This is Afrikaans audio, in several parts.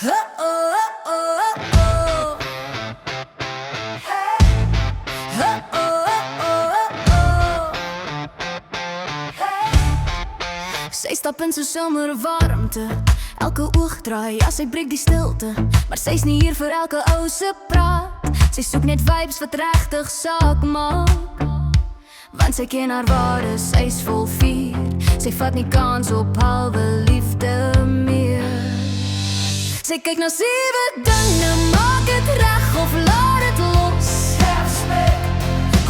Sy stap in so somerwarmte, elke oog draai as sy breek die stilte. Maar sy's nie hier vir elke ou se praat, sy soek net vibes wat regtig saak maak. Want sy ken haar waarde, sy's vol vuur, sy vat nie kans op halwe liefde meer. Sy kyk na 7 dinge, maak het reg of laat het los.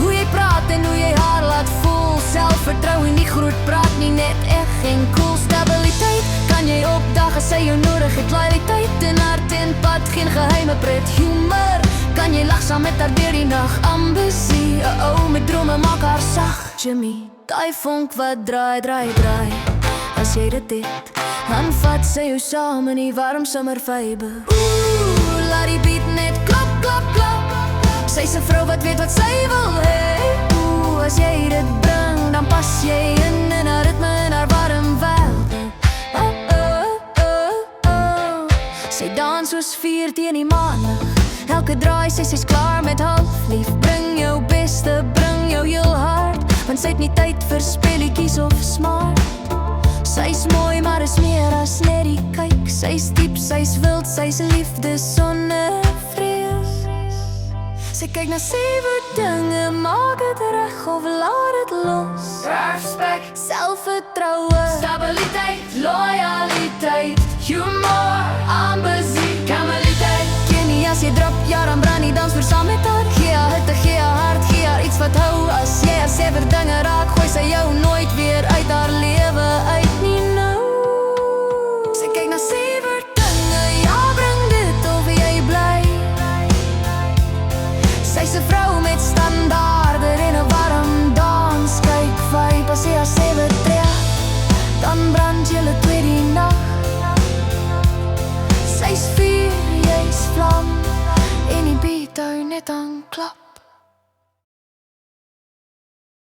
Hoe jy praat en hoe jy haar laat voel, selfvertrou en nie groot praat nie, net echt en cool. Stabiliteit kan jy opdag as sy jou nodig het. Loyaliteit in haar tenpad, geen geheime pret. Humor kan jy lag saam met haar deur die nacht. Ambisie, ou met drome maak haar sag. Jimmy, die vonk wat draai, draai, draai. As jy dit het, dan vat sy jou saam in die warm somervibe. Laat die beat net klap, klap, klap. Sy's 'n vrou wat weet wat sy wil hê. As jy dit bring, dan pas jy in haar ritme en haar warm wêreld. Sy dans soos 4 teen die maandag. Elke draai sy's klaar met halflief. Bring jou beste, bring jou heel hart, want sy het nie tyd vir speletjies of smart. Sy's mooi, maar is meer as net die kyk. Sy's diep, sy's wild, sy's liefde sonder vrees. Sy kyk na 7 dinge, maak het reg of laat het los. Respect, selfvertroue, stabiliteit, loyaliteit, humor, ambisie, kameraliteit. Ken nie as jy drop, ja dan brand nie, dans vir saam met haar. Gee haar hitte, gee haar hart, gee haar iets wat hou. As jy haar 7 dinge raak, gooi sy jou nooit weer uit haar lewe uit nie nou. Sy kyk na 7 dinge, ja bring dit of jy bly. Sy's 'n vrou met standaarde en 'n warm dans. Kyk vibe, as jy haar 7 trek, dan brand julle twee die nag. Sy's vuur, jy's vlam, en die beat hou net aan klap.